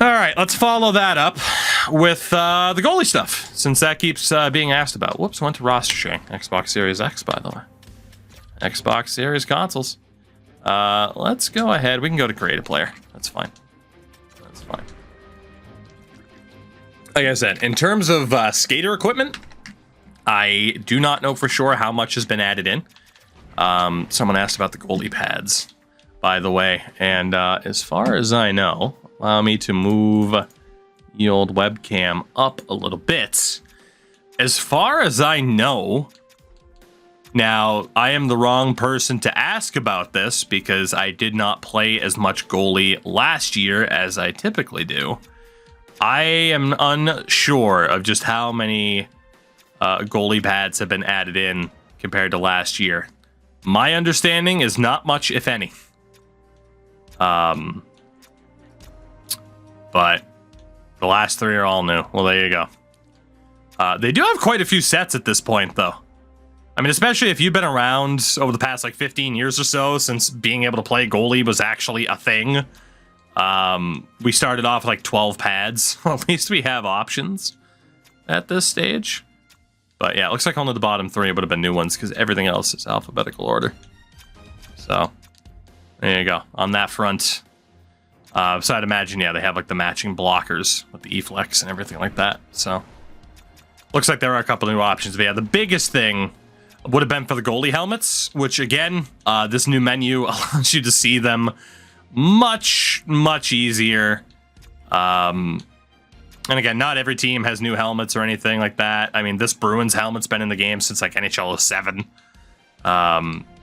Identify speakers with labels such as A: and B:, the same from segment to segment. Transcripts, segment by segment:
A: All right, let's follow that up with the goalie stuff, since that keeps being asked about. Whoops, went to roster sharing. Xbox Series X, by the way. Xbox Series consoles. Let's go ahead. We can go to create a player. That's fine. That's fine. Like I said, in terms of skater equipment, I do not know for sure how much has been added in. Someone asked about the goalie pads, by the way. And as far as I know, allow me to move the old webcam up a little bit. As far as I know, now I am the wrong person to ask about this because I did not play as much goalie last year as I typically do. I am unsure of just how many goalie pads have been added in compared to last year. My understanding is not much, if any. But the last three are all new. Well, there you go. They do have quite a few sets at this point, though. I mean, especially if you've been around over the past, like, 15 years or so, since being able to play goalie was actually a thing. We started off with, like, 12 pads. Well, at least we have options at this stage. But, yeah, it looks like only the bottom three would have been new ones, because everything else is alphabetical order. So, there you go. On that front... so I'd imagine, yeah, they have like the matching blockers with the E-Flex and everything like that. So looks like there are a couple of new options. But yeah, the biggest thing would have been for the goalie helmets, which again, this new menu allows you to see them much easier. And again, not every team has new helmets or anything like that. I mean, this Bruins helmet's been in the game since like NHL 07.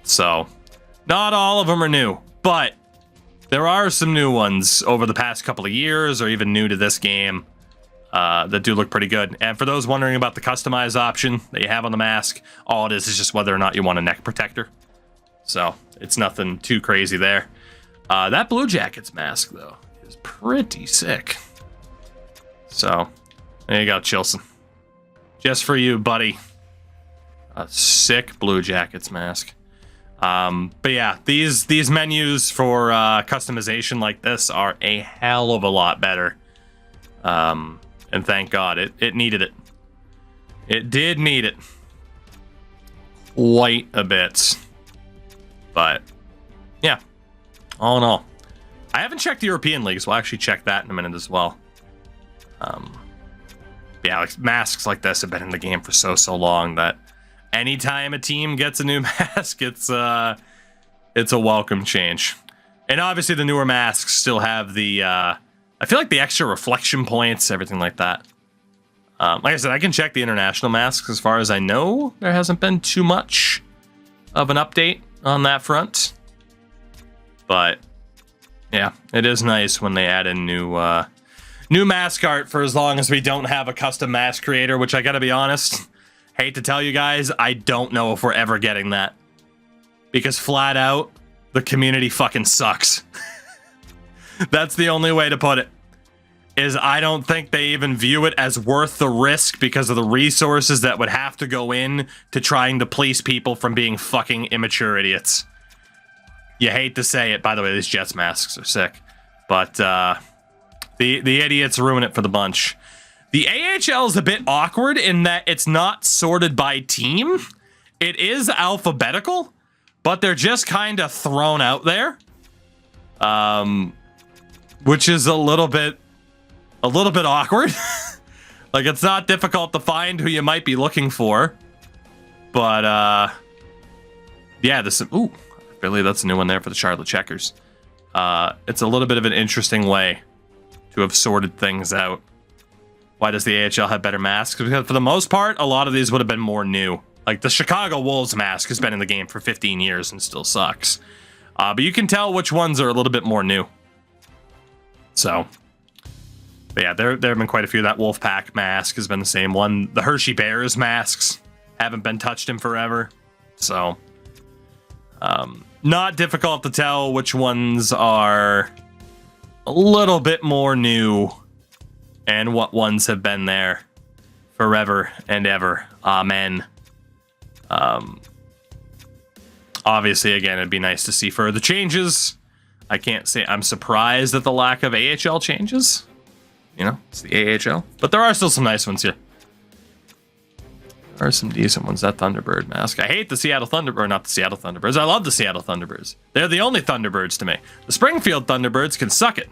A: So not all of them are new, but there are some new ones over the past couple of years, or even new to this game, that do look pretty good. And for those wondering about the customize option that you have on the mask, all it is just whether or not you want a neck protector. So it's nothing too crazy there. That Blue Jackets mask, though, is pretty sick. So there you go, Chilson. Just for you, buddy. A sick Blue Jackets mask. But yeah, these menus for customization like this are a hell of a lot better. And thank God, it needed it. It did need it. Quite a bit. But yeah, all in all. I haven't checked the European League, so I'll actually check that in a minute as well. Yeah, like, masks like this have been in the game for so long that anytime a team gets a new mask, it's a welcome change. And obviously the newer masks still have the, I feel like the extra reflection points, everything like that. Like I said, I can check the international masks. As far as I know, there hasn't been too much of an update on that front. But yeah, it is nice when they add in new mask art for as long as we don't have a custom mask creator, which I gotta be honest, hate to tell you guys, I don't know if we're ever getting that. Because flat out, the community fucking sucks. That's the only way to put it. Is I don't think they even view it as worth the risk because of the resources that would have to go in to trying to police people from being fucking immature idiots. You hate to say it. By the way, these Jets masks are sick. But the idiots ruin it for the bunch. The AHL is a bit awkward in that it's not sorted by team. It is alphabetical, but they're just kind of thrown out there. Which is a little bit awkward. Like, it's not difficult to find who you might be looking for. But, yeah, this... Ooh, really, that's a new one there for the Charlotte Checkers. It's a little bit of an interesting way to have sorted things out. Why does the AHL have better masks? Because for the most part, a lot of these would have been more new. Like, the Chicago Wolves mask has been in the game for 15 years and still sucks. But you can tell which ones are a little bit more new. So... But yeah, there have been quite a few. That Wolfpack mask has been the same one. The Hershey Bears masks haven't been touched in forever. So, not difficult to tell which ones are a little bit more new and what ones have been there forever and ever. Amen. Obviously, again, it'd be nice to see further changes. I can't say I'm surprised at the lack of AHL changes. you know, it's the AHL. But there are still some nice ones here. There are some decent ones. That Thunderbird mask. I hate the Seattle Thunderbirds, or not the Seattle Thunderbirds. I love the Seattle Thunderbirds. They're the only Thunderbirds to me. The Springfield Thunderbirds can suck it,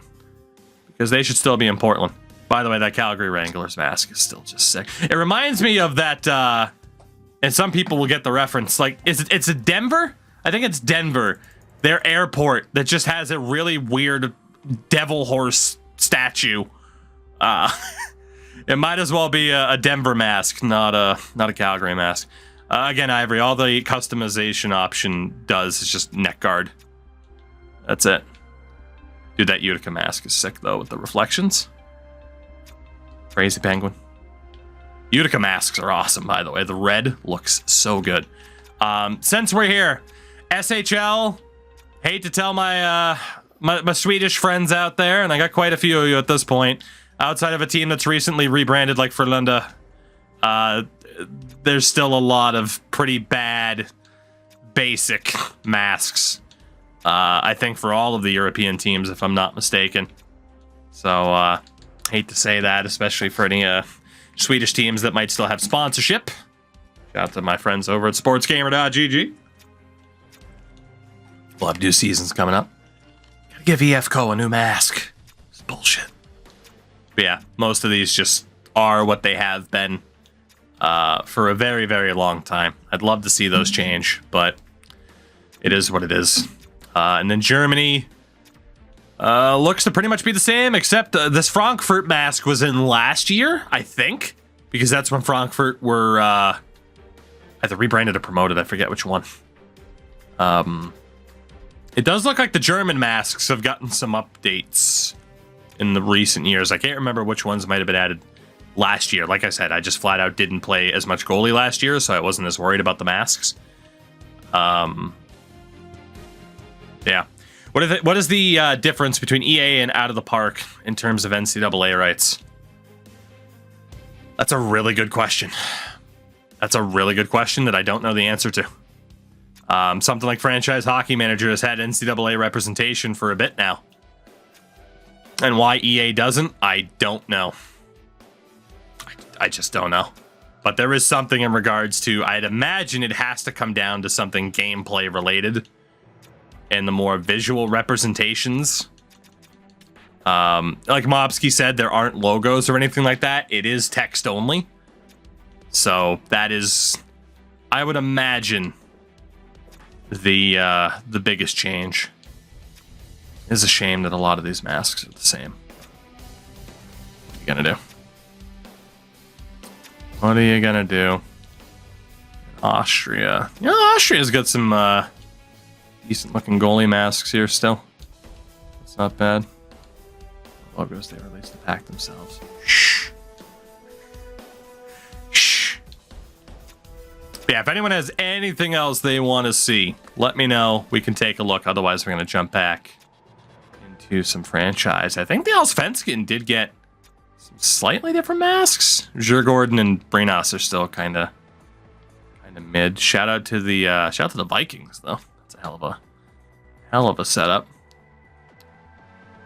A: because they should still be in Portland. By the way, that Calgary Wranglers mask is still just sick. It reminds me of that, and some people will get the reference. Like, it's a Denver? I think it's Denver. Their airport that just has a really weird devil horse statue. It might as well be a Denver mask, not a Calgary mask. Again, Ivory, all the customization option does is just neck guard. That's it. Dude, that Utica mask is sick, though, with the reflections. Crazy Penguin. Utica masks are awesome, by the way. The red looks so good. Since we're here, SHL, hate to tell my Swedish friends out there, and I got quite a few of you at this point, outside of a team that's recently rebranded like Frölunda, there's still a lot of pretty bad, basic masks. I think for all of the European teams, if I'm not mistaken. So, hate to say that, especially for any Swedish teams that might still have sponsorship. Shout out to my friends over at sportsgamer.gg. We'll have new seasons coming up. Gotta give EFCO a new mask. It's bullshit. But yeah, most of these just are what they have been for a very, very long time. I'd love to see those change, but it is what it is. And then Germany looks to pretty much be the same, except this Frankfurt mask was in last year, I think, because that's when Frankfurt were either rebranded or promoted. I forget which one. It does look like the German masks have gotten some updates in the recent years. I can't remember which ones might have been added last year. Like I said, I just flat out didn't play as much goalie last year, so I wasn't as worried about the masks. Yeah. What is the difference between EA and Out of the Park in terms of NCAA rights? That's a really good question. That's a really good question that I don't know the answer to. Something like Franchise Hockey Manager has had NCAA representation for a bit now. And why EA doesn't, I don't know. I just don't know. But there is something in regards to, I'd imagine it has to come down to something gameplay related. And the more visual representations. Like Mobsky said, there aren't logos or anything like that. It is text only. So that is, I would imagine, the biggest change. It's a shame that a lot of these masks are the same. What are you gonna do? What are you gonna do? Austria. Yeah, Austria's got some decent looking goalie masks here still. It's not bad. Logos they released to pack themselves. Shh. Shh. Yeah, if anyone has anything else they want to see, let me know. We can take a look. Otherwise, we're going to jump back into some franchise. I think the Allsvenskan did get some slightly different masks. Djurgården and Brinas are still kind of mid. Shout out to the Vikings though. That's a hell of a setup.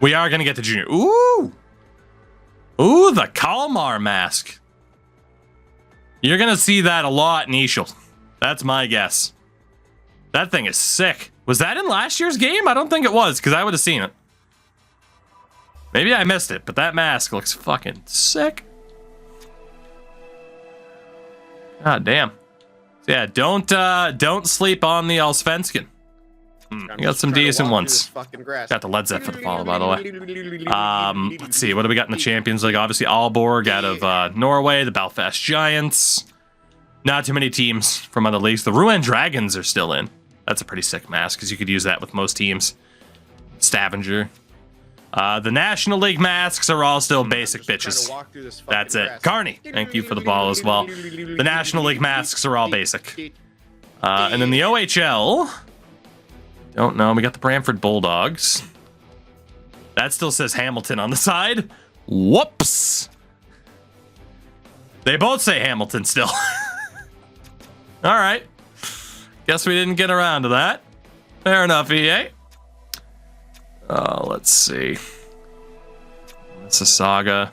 A: We are going to get to junior. Ooh, the Kalmar mask. You're going to see that a lot in ECHL. That's my guess. That thing is sick. Was that in last year's game? I don't think it was, because I would have seen it. Maybe I missed it, but that mask looks fucking sick. God damn. So yeah, don't sleep on the Allsvenskan. You got some decent ones. Got the Led Zepp for the follow, by the way. Let's see, what do we got in the Champions League? Obviously, Aalborg out of Norway, the Belfast Giants. Not too many teams from other leagues. The Rouen Dragons are still in. That's a pretty sick mask, because you could use that with most teams. Stavanger. The National League masks are all still basic bitches. That's it. Carney, thank you for the ball as well. The National League masks are all basic. And then the OHL... Don't know. We got the Brantford Bulldogs. That still says Hamilton on the side. Whoops. They both say Hamilton still. All right. Guess we didn't get around to that. Fair enough, EA. Let's see. Mississauga.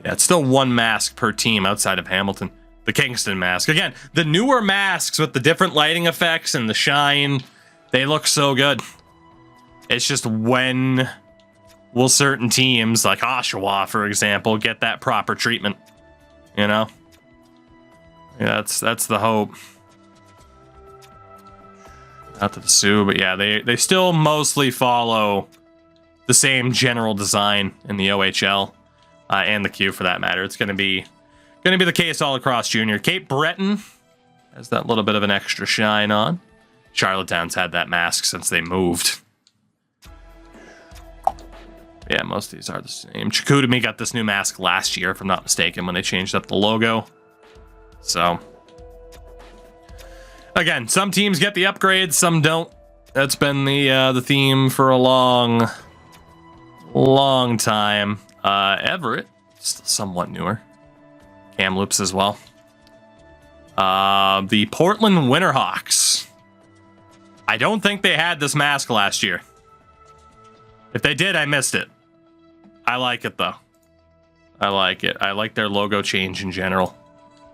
A: Yeah, it's still one mask per team outside of Hamilton. The Kingston mask. Again, the newer masks with the different lighting effects and the shine, they look so good. It's just when will certain teams, like Oshawa, for example, get that proper treatment? You know? Yeah, that's the hope. Out to the Sioux, but yeah, they still mostly follow the same general design in the OHL and the Q for that matter. It's gonna be the case all across junior. Cape Breton has that little bit of an extra shine on. Charlottetown's had that mask since they moved. Yeah, most of these are the same. Chicoutimi got this new mask last year, if I'm not mistaken, when they changed up the logo. So, again, some teams get the upgrades, some don't. That's been the theme for a long time. Everett, still somewhat newer. Kamloops as well. The Portland Winterhawks. I don't think they had this mask last year. If they did, I missed it. I like it though. I like it. I like their logo change in general.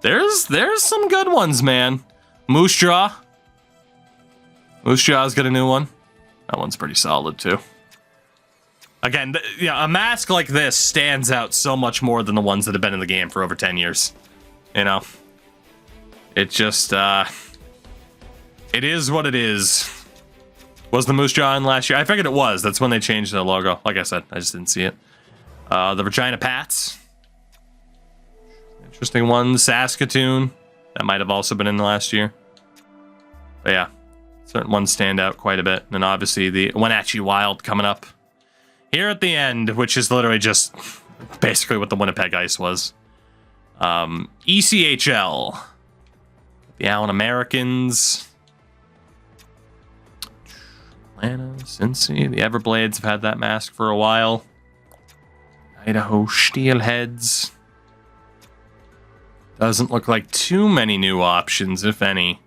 A: There's some good ones, man. Moose Jaw. Moose Jaw's got a new one. That one's pretty solid too. Again, yeah, a mask like this stands out so much more than the ones that have been in the game for over 10 years. You know? It just, it is what it is. Was the Moose Jaw in last year? I figured it was. That's when they changed their logo. Like I said, I just didn't see it. The Regina Pats. Interesting one. Saskatoon. That might have also been in the last year. But yeah, certain ones stand out quite a bit. And then obviously the Wenatchee Wild coming up here at the end, which is literally just basically what the Winnipeg Ice was. ECHL. The Allen Americans. Atlanta, Cincy. The Everblades have had that mask for a while. Idaho Steelheads. Doesn't look like too many new options, if any.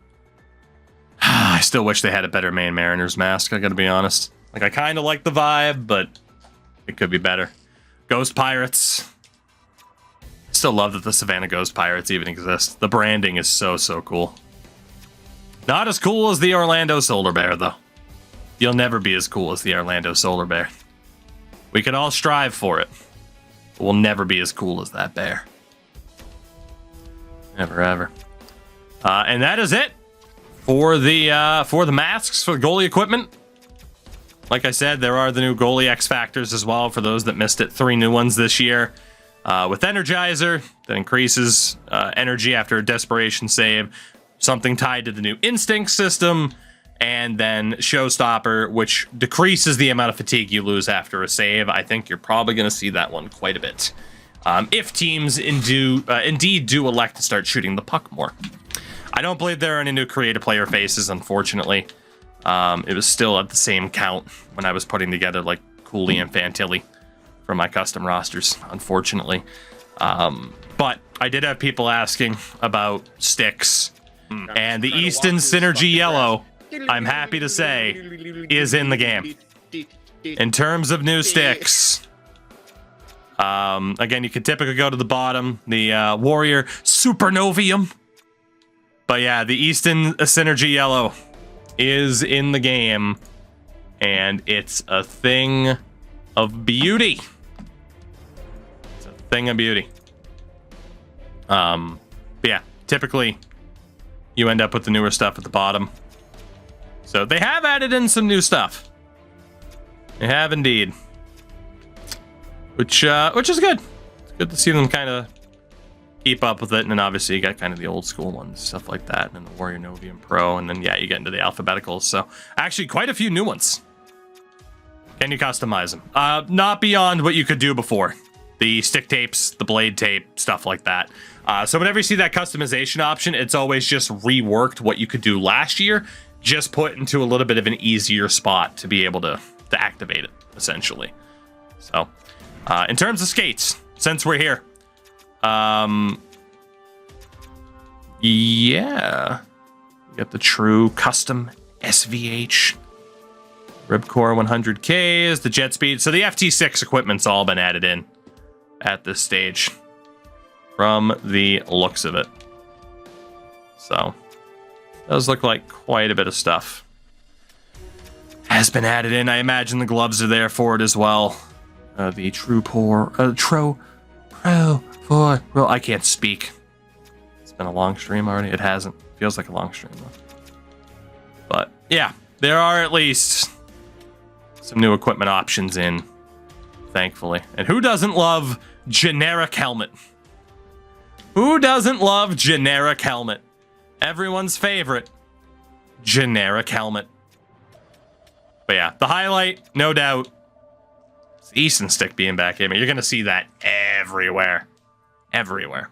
A: I still wish they had a better Maine Mariners mask, I gotta be honest. Like, I kind of like the vibe, but it could be better. Ghost Pirates. Still love that the Savannah Ghost Pirates even exist. The branding is so cool. Not as cool as the Orlando Solar Bear, though. You'll never be as cool as the Orlando Solar Bear. We could all strive for it, but we'll never be as cool as that bear. Never, ever. And that is it for the masks, for the goalie equipment. Like I said, there are the new goalie X Factors as well, for those that missed it. 3 new ones this year. With Energizer, that increases energy after a desperation save. Something tied to the new Instinct system. And then Showstopper, which decreases the amount of fatigue you lose after a save. I think you're probably going to see that one quite a bit. If teams indeed do elect to start shooting the puck more. I don't believe there are any new creative player faces, unfortunately. It was still at the same count when I was putting together like Cooley and Fantilli for my custom rosters, unfortunately. But I did have people asking about sticks. And the Easton Synergy Yellow, I'm happy to say, is in the game. In terms of new sticks, again, you could typically go to the bottom, the Warrior Supernovium. But yeah, the Easton Synergy Yellow is in the game, and it's a thing of beauty. It's a thing of beauty. But yeah, typically you end up with the newer stuff at the bottom. So they have added in some new stuff. They have indeed. Which is good. It's good to see them kind of keep up with it. And then obviously you got kind of the old school ones, stuff like that. And then the Warrior Novium Pro. And then, yeah, you get into the alphabeticals. So actually quite a few new ones. Can you customize them? Not beyond what you could do before. The stick tapes, the blade tape, stuff like that. So whenever you see that customization option, it's always just reworked what you could do last year, just put into a little bit of an easier spot to be able to activate it, essentially. So, in terms of skates, since we're here, yeah, we got the true custom SVH Ribcore 100Ks, the jet speed. So the FT6 equipment's all been added in at this stage. from the looks of it. So, does look like quite a bit of stuff has been added in. I imagine the gloves are there for it as well. The I can't speak. It's been a long stream already. It hasn't. Feels like a long stream though. But yeah, there are at least some new equipment options in, thankfully. And who doesn't love generic helmet? Who doesn't love generic helmet? Everyone's favorite, generic helmet. But yeah, the highlight, no doubt, is Easton Stick being back in. You're going to see that everywhere. Everywhere.